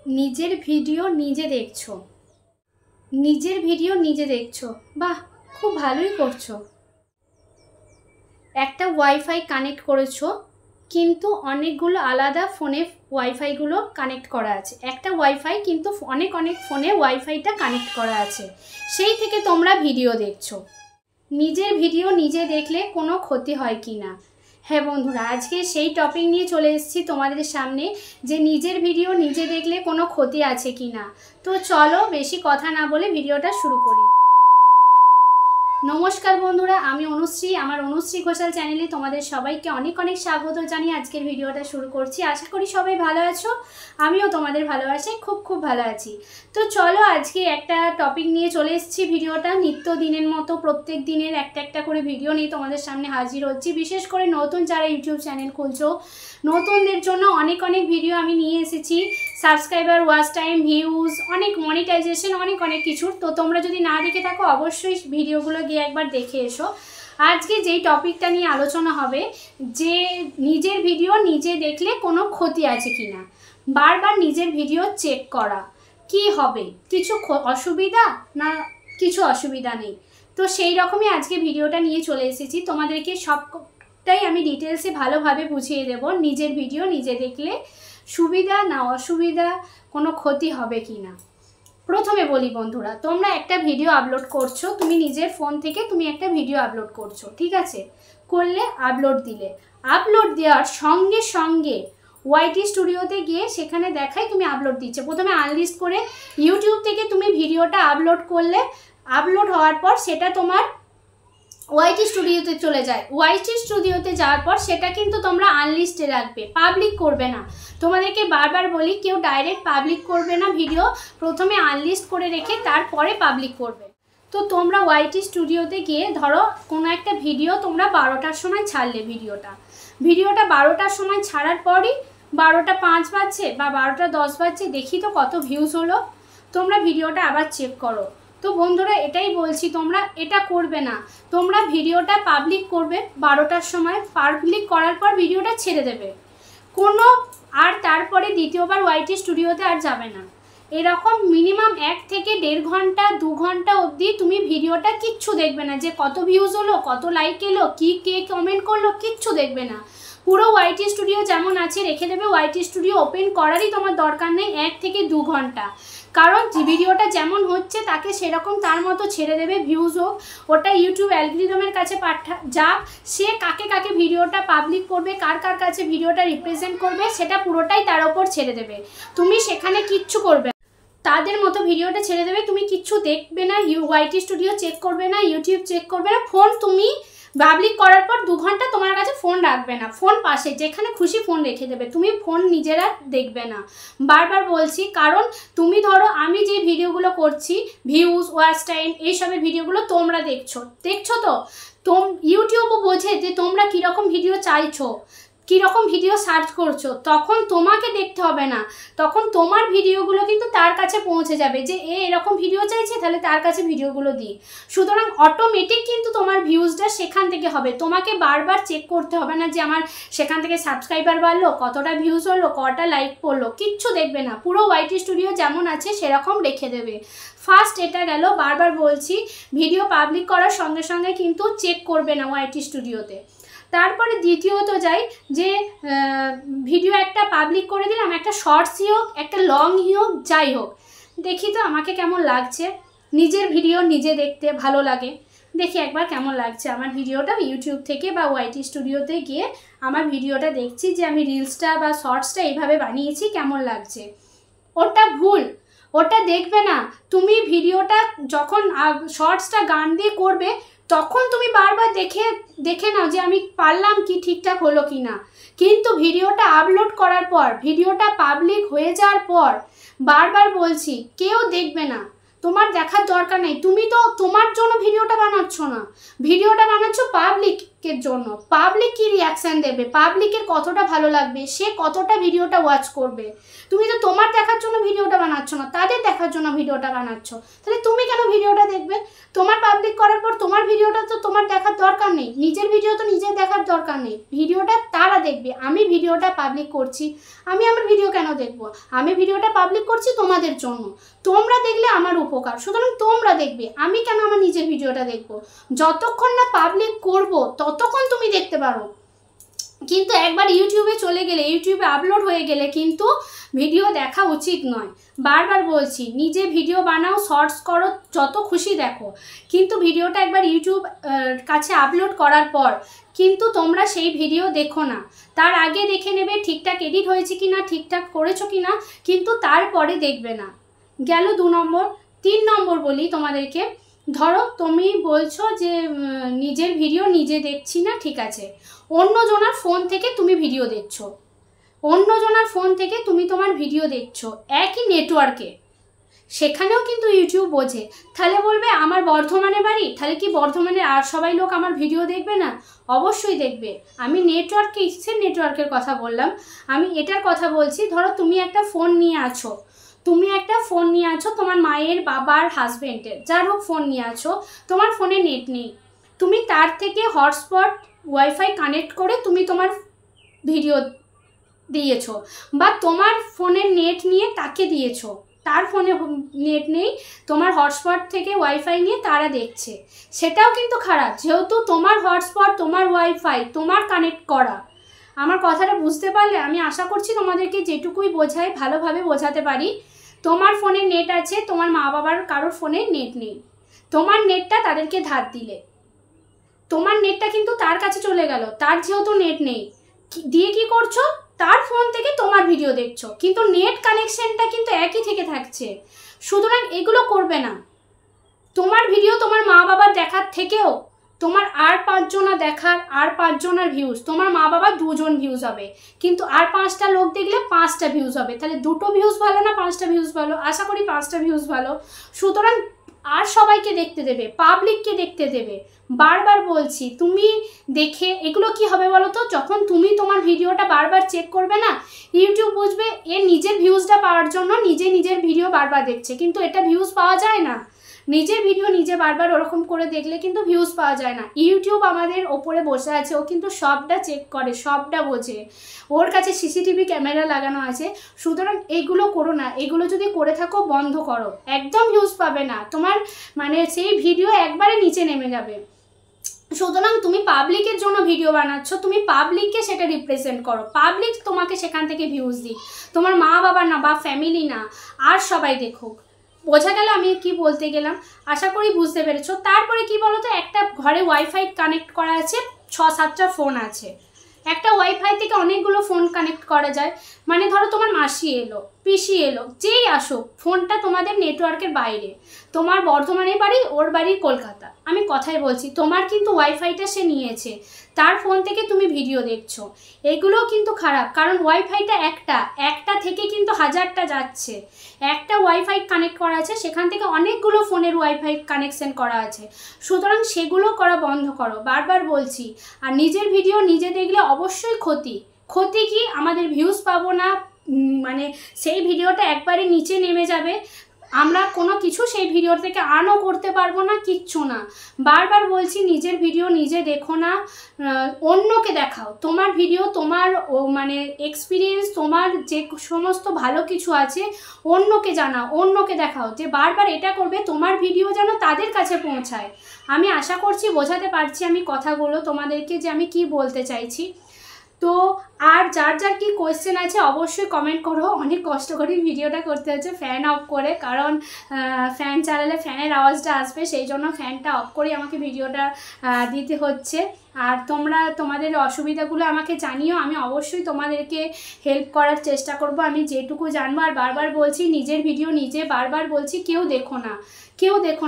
নিজের ভিডিও নিজে দেখছো, বাহ, খুব ভালোই করছো। একটা ওয়াইফাই কানেক্ট করেছো, কিন্তু অনেকগুলো আলাদা ফোনে ওয়াইফাইগুলো কানেক্ট করা আছে। একটা ওয়াইফাই কিন্তু অনেক ফোনে ওয়াইফাইটা কানেক্ট করা আছে, সেই থেকে তোমরা ভিডিও দেখছো। নিজের ভিডিও নিজে দেখলে কোনো ক্ষতি হয় কি না? হ্যাঁ বন্ধুরা, আজকে সেই টপিক নিয়ে চলে এসেছি তোমাদের সামনে, যে নিজের ভিডিও নিজে দেখলে কোনো ক্ষতি আছে কি না। তো চলো বেশি কথা না বলে ভিডিওটা শুরু করি। নমস্কার বন্ধুরা, আমি অনুশ্রী, আমার অনুশ্রী ঘোষাল চ্যানেলে তোমাদের সবাইকে অনেক স্বাগত জানিয়ে আজকের ভিডিওটা শুরু করছি। আশা করি সবাই ভালো আছো, আমিও তোমাদের ভালোবাসায় খুব ভালো আছি। তো চলো আজকে একটা টপিক নিয়ে চলে এসেছি। ভিডিওটা নিত্যদিনের মতো প্রত্যেক দিনের একটা করে ভিডিও নিয়ে তোমাদের সামনে হাজির হচ্ছি। বিশেষ করে নতুন যারা ইউটিউব চ্যানেল খুলছো, নতুনদের জন্য অনেক ভিডিও আমি নিয়ে এসেছি। সাবস্ক্রাইবার, ওয়াচ টাইম, ভিউজ, অনেক মনিটাইজেশন, অনেক কিছুর। তো তোমরা যদি না দেখে থাকো অবশ্যই ভিডিওগুলো গিয়ে একবার দেখে এসো। আজকে যেই টপিকটা নিয়ে আলোচনা হবে, যে নিজের ভিডিও নিজে দেখলে কোনো ক্ষতি আছে কি না। বারবার নিজের ভিডিও চেক করা কি হবে, কিছু অসুবিধা না কিছু অসুবিধা নেই। তো সেই রকমই আজকে ভিডিওটা নিয়ে চলে এসেছি। তোমাদেরকে সবটাই আমি ডিটেলসে ভালোভাবে বুঝিয়ে দেব। নিজের ভিডিও নিজে দেখলে সুবিধা না অসুবিধা, কোনো ক্ষতি হবে কি না। প্রথমে বলি বন্ধুরা, তোমরা একটা ভিডিও আপলোড করছো, তুমি নিজের ফোন থেকে তুমি একটা ভিডিও আপলোড করছো, ঠিক আছে, করলে আপলোড দিলে, আপলোড দেওয়ার সঙ্গে ওয়াইটি স্টুডিওতে গিয়ে সেখানে দেখাই তুমি আপলোড দিচ্ছে। প্রথমে আনলিস্ট করে ইউটিউব থেকে তুমি ভিডিওটা আপলোড করলে, আপলোড হওয়ার পর সেটা তোমার ওয়াইটি স্টুডিওতে চলে যায়। ওয়াইটি স্টুডিওতে যাওয়ার পর সেটা কিন্তু তোমরা আনলিস্টে রাখবে, পাবলিক করবে না। তোমাদেরকে বারবার বলি, কেউ ডাইরেক্ট পাবলিক করবে না ভিডিও, প্রথমে আনলিস্ট করে রেখে তারপরে পাবলিক করবে। তো তোমরা ওয়াইটি স্টুডিওতে গিয়ে ধরো কোনো একটা ভিডিও তোমরা 12টার সময় ছাড়লে, ভিডিওটা 12টার সময় ছাড়ার পরই 12টা 5 বাজছে বা 12টা 10 বাজছে, দেখি তো কত ভিউজ হলো, তোমরা ভিডিওটা আবার চেক করো। তো বন্ধুরা এটাই বলছি, তোমরা এটা করবে না, তোমরা ভিডিওটা পাবলিক করবে 12টার সময়, পাবলিক করার পর ভিডিওটা ছেড়ে দেবে, কোনো আর তারপরে দ্বিতীয়বার ওয়াইটি স্টুডিওতে আর যাবে না। এরকম মিনিমাম 1 থেকে 1.5 ঘন্টা 2 ঘন্টা অবধি তুমি ভিডিওটা কিচ্ছু দেখবে না, যে কত ভিউজ হলো, কত লাইক এলো, কে কমেন্ট করলো, কিচ্ছু দেখবে না। পুরো ওয়াইটি স্টুডিও যেমন আছে রেখে দেবে। ওয়াইটি স্টুডিও ওপেন করারই তোমার দরকার নেই 1 থেকে 2 ঘন্টা, কারণ ভিডিওটা যেমন হচ্ছে তাকে সেরকম তার মতো ছেড়ে দেবে। ভিউজ হোক, ওটা ইউটিউব অ্যালগরিদমের কাছে যাক, সে কাকে ভিডিওটা পাবলিক করবে, কার কাছে ভিডিওটা রিপ্রেজেন্ট করবে, সেটা পুরোটাই তার ওপর ছেড়ে দেবে। তুমি সেখানে কিচ্ছু করবে, তাদের মতো ভিডিওটা ছেড়ে দেবে, তুমি কিচ্ছু দেখবে না, ওয়াইটি স্টুডিও চেক করবে না, ইউটিউব চেক করবে না। ফোন তুমি পাবলিক করার পর 2 ঘন্টা তোমার কাছে ফোন রাখবে না, ফোন পাশে যেখানে খুশি ফোন রেখে দেবে, তুমি ফোন নিজেরা দেখবে না। বারবার বলছি, কারণ তুমি ধরো আমি যে ভিডিওগুলো করছি, ভিউজ, ওয়াচ টাইম, এইসবের ভিডিওগুলো তোমরা দেখছো তো ইউটিউবও বোঝে যে তোমরা কীরকম ভিডিও চাইছো, কীরকম ভিডিও সার্চ করছো, তখন তোমাকে দেখতে হবে না, তখন তোমার ভিডিওগুলো কিন্তু তার কাছে পৌঁছে যাবে, যে এরকম ভিডিও চাইছে, তাহলে তার কাছে ভিডিওগুলো দিই। সুতরাং অটোমেটিক কিন্তু তোমার ভিউজটা সেখান থেকে হবে, তোমাকে বারবার চেক করতে হবে না যে আমার সেখান থেকে সাবস্ক্রাইবার বাড়লো, কতটা ভিউজ হলো, কটা লাইক পড়লো, কিচ্ছু দেখবে না। পুরো ওয়াইটি স্টুডিও যেমন আছে সেরকম রেখে দেবে। ফার্স্ট এটা গেল, বারবার বলছি, ভিডিও পাবলিক করার সঙ্গে কিন্তু চেক করবে না ওয়াইটি স্টুডিওতে। তারপরে দ্বিতীয়ত যাই, যে ভিডিও একটা পাবলিক করে দিলাম, একটা শর্টসই হোক, একটা লংই হোক, যাই হোক, দেখি তো আমাকে কেমন লাগছে। নিজের ভিডিও নিজে দেখতে ভালো লাগে, দেখি একবার কেমন লাগছে আমার ভিডিওটা। ইউটিউব থেকে বা ওয়াইটি স্টুডিওতে গিয়ে আমার ভিডিওটা দেখছি, যে আমি রিলসটা বা শর্টসটা এইভাবে বানিয়েছি, কেমন লাগছে। ওটা ভুল, ওটা দেখবে না। তুমি ভিডিওটা যখন শর্টসটা গান দিয়ে করবে, তখন তুমি বারবার দেখে নাও যে আমি পারলাম কি, ঠিকঠাক হলো কি না। কিন্তু ভিডিওটা আপলোড করার পর, ভিডিওটা পাবলিক হয়ে যাওয়ার পর, বারবার বলছি, কেউ দেখবে না, তোমার দেখার দরকার নেই। তুমি তো তোমার জন্য ভিডিওটা বানাচ্ছ না, ভিডিওটা বানাচ্ছ পাবলিকের জন্য। পাবলিক কি রিয়াকশান দেবে, পাবলিকের কতটা ভালো লাগবে, সে কতটা ভিডিওটা ওয়াচ করবে। তুমি তো তোমার দেখার জন্য ভিডিওটা বানাচ্ছ না, তাদের দেখার জন্য ভিডিওটা বানাচ্ছ, তাহলে তুমি কেন ভিডিওটা দেখবে? তোমার পাবলিক করার পর তোমার ভিডিওটা তো তোমার দেখার দরকার নেই, নিজের ভিডিও তো নিজের দেখার দরকার নেই, ভিডিওটা তারা দেখবে। আমি ভিডিওটা পাবলিক করছি, আমি আমার ভিডিও কেন দেখবো? আমি ভিডিওটা পাবলিক করছি তোমাদের জন্য, তোমরা দেখলে আমার উপকার, সুতরাং তোমরা দেখবে, আমি কেন আমার নিজের ভিডিওটা দেখবো? যতক্ষণ না পাবলিক করব ততক্ষণ তুমি দেখতে পারো, কিন্তু একবার ইউটিউবে চলে গেলে, ইউটিউবে আপলোড হয়ে গেলে কিন্তু ভিডিও দেখা উচিত নয়। বারবার বলছি, নিজে ভিডিও বানাও, শর্টস করো, যত খুশি দেখো, কিন্তু ভিডিওটা একবার ইউটিউব কাছে আপলোড করার পর কিন্তু তোমরা সেই ভিডিও দেখো না, তার আগে দেখে নেবে ঠিকঠাক এডিট হয়েছে কি না, ঠিকঠাক করেছো কি না, কিন্তু তারপরে দেখবে না। গেল 2 নম্বর। 3 নম্বর বলি তোমাদেরকে, ধরো তুমি বলছো যে নিজের ভিডিও নিজে দেখছি না, ঠিক আছে, অন্যজনের ফোন থেকে তুমি ভিডিও দেখছো, অন্যজনের ফোন থেকে তুমি তোমার ভিডিও দেখছো একই নেটওয়ার্কে, সেখানেও কিন্তু ইউটিউব বোঝে। তাহলে বলবে আমার বর্ধমানে বাড়ি, তাহলে কি বর্ধমানের আর সবাই লোক আমার ভিডিও দেখবে না? অবশ্যই দেখবে। আমি নেটওয়ার্ক, কিসের নেটওয়ার্কের কথা বললাম, আমি এটার কথা বলছি। ধরো তুমি একটা ফোন নিয়ে আছো, তুমি একটা ফোন নিয়ে আছো, তোমার মায়ের, বাবার, হাজব্যান্ডের, যার হোক ফোন নিয়ে আছো, তোমার ফোনে নেট নেই, তুমি তার থেকে হটস্পট ওয়াইফাই কানেক্ট করে তুমি তোমার ভিডিও দিয়েছো, বা তোমার ফোনের নেট নিয়ে তাকে দিয়েছো, তার ফোনে নেট নেই, তোমার হটস্পট থেকে ওয়াইফাই নিয়ে তারা দেখছে, সেটাও কিন্তু খারাপ, যেহেতু তোমার হটস্পট, তোমার ওয়াইফাই, তোমার কানেক্ট করা। আমার কথাটা বুঝতে পারলে? আমি আশা করছি তোমাদেরকে যেটুকুই বোঝাই ভালোভাবে বোঝাতে পারি। তোমার ফোনে নেট আছে, তোমার মা বাবার কারোর ফোনে নেট নেই, তোমার নেটটা তাদেরকে ধার দিলে, তোমার নেটটা কিন্তু তার কাছে চলে গেল, তার যেহেতু নেট নেই, দিয়ে কি করছো? তার ফোন থেকে তোমার ভিডিও দেখছো, কিন্তু নেট কানেকশনটা কিন্তু একই থেকে থাকছে। সুতরাং এগুলো করবে না। তোমার ভিডিও তোমার মা বাবার দেখার থেকেও তোমার আর 5 জনা দেখার, আর 5 জনের ভিউজ, তোমার মা বাবার 2 জন ভিউজ হবে, কিন্তু আর 5টা লোক দেখলে 5টা ভিউজ হবে। তাহলে 2টো ভিউজ ভালো না 5টা ভিউজ ভালো? আশা করি 5টা ভিউজ ভালো। সুতরাং আর সবাইকে দেখতে দেবে, পাবলিককে দেখতে দেবে। বারবার বলছি, তুমি দেখে এগুলো কি হবে বলো তো? যখন তুমি তোমার ভিডিওটা বারবার চেক করবে না, ইউটিউব বুঝবে এ নিজের ভিউজটা পাওয়ার জন্য নিজের ভিডিও বারবার দেখছে, কিন্তু এটা ভিউজ পাওয়া যায় না। নিজের ভিডিও নিজে বারবার ওরকম করে দেখলে কিন্তু ভিউজ পাওয়া যায় না। ইউটিউব আমাদের ওপরে বসে আছে, ও কিন্তু সবটা চেক করে, সবটা বোঝে, ওর কাছে সিসিটিভি ক্যামেরা লাগানো আছে। সুতরাং এগুলো করো না, এগুলো যদি করে থাকো বন্ধ করো, একদম ভিউজ পাবে না, তোমার মানে সেই ভিডিও একবারে নিচে নেমে যাবে। সুতরাং তুমি পাবলিকের জন্য ভিডিও বানাচ্ছ, তুমি পাবলিককে সেটা রিপ্রেজেন্ট করো, পাবলিক তোমাকে সেখান থেকে ভিউজ দিক, তোমার মা বাবা না বা ফ্যামিলি না, আর সবাই দেখুক। বোঝা গেল আমি কি বলতে গেলাম? আশা করি বুঝতে পেরেছো। তারপরে কি বলো তো, একটা ঘরে ওয়াইফাই কানেক্ট করা আছে, 6-7টা ফোন আছে, একটা ওয়াইফাই থেকে অনেকগুলো ফোন কানেক্ট করা যায়। মানে ধরো তোমার মাসি এলো, পিসি এলো, যেই আসুক, ফোনটা তোমাদের নেটওয়ার্কের বাইরে, তোমার বর্ধমানে বাড়ি, ওর বাড়ি কলকাতা, আমি কথাই বলছি, তোমার কিন্তু ওয়াইফাইটা সে নিয়েছে, তার ফোন থেকে তুমি ভিডিও দেখছো, এগুলোও কিন্তু খারাপ। কারণ ওয়াইফাইটা একটা থেকে কিন্তু 1000টা যাচ্ছে, একটা ওয়াইফাই কানেক্ট করা আছে, সেখান থেকে অনেকগুলো ফোনের ওয়াইফাই কানেকশন করা আছে। সুতরাং সেগুলো করা বন্ধ করো, বারবার বলছি। আর নিজের ভিডিও নিজে দেখলে অবশ্যই ক্ষতি কি? আমাদের ভিউজ পাবো না, মানে সেই ভিডিওটা একবারে নিচে নেমে যাবে, আমরা কোনো কিছু সেই ভিডিও থেকে আর্নও করতে পারবো না, কিচ্ছু না। বারবার বলছি, নিজের ভিডিও নিজে দেখো না, অন্যকে দেখাও। তোমার ভিডিও, তোমার মানে এক্সপিরিয়েন্স, তোমার যে সমস্ত ভালো কিছু আছে অন্যকে জানাও, অন্যকে দেখাও, যে বারবার এটা করবে তোমার ভিডিও যেন তাদের কাছে পৌঁছায়। আমি আশা করছি বোঝাতে পারছি আমি কথাগুলো তোমাদেরকে, যে আমি কি বলতে চাইছি। তো আর যার কি কোয়েশ্চেন আছে অবশ্যই কমেন্ট করো। অনেক কষ্ট করে ভিডিওটা করতে হচ্ছে ফ্যান অফ করে, কারণ ফ্যান চালালে ফ্যানের আওয়াজটা আসবে, সেই জন্য ফ্যানটা অফ করে আমাকে ভিডিওটা দিতে হচ্ছে। আর তোমাদের অসুবিধাগুলো আমাকে জানিও, আমি অবশ্যই তোমাদেরকে হেল্প করার চেষ্টা করব, আমি যেটুকু জানবো। আর বারবার বলছি, নিজের ভিডিও নিজে, বারবার বলছি, কেউ দেখো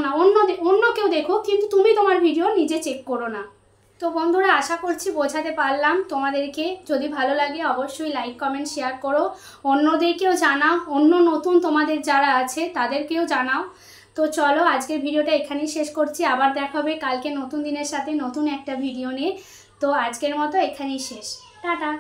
না, অন্য কেউ দেখো, কিন্তু তুমি তোমার ভিডিও নিজে চেক করো না। তো বন্ধুরা, আশা করছি বোঝাতে পারলাম তোমাদেরকে। যদি ভালো লাগে অবশ্যই লাইক, কমেন্ট, শেয়ার করো, অন্যদেরকেও জানাও, অন্য নতুন তোমাদের যারা আছে তাদেরকেও জানাও। তো চলো, আজকের ভিডিওটা এখানেই শেষ করছি। আবার দেখা হবে কালকে নতুন দিনের সাথে, নতুন একটা ভিডিও নিয়ে। তো আজকের মতো এখানেই শেষ, টাটা।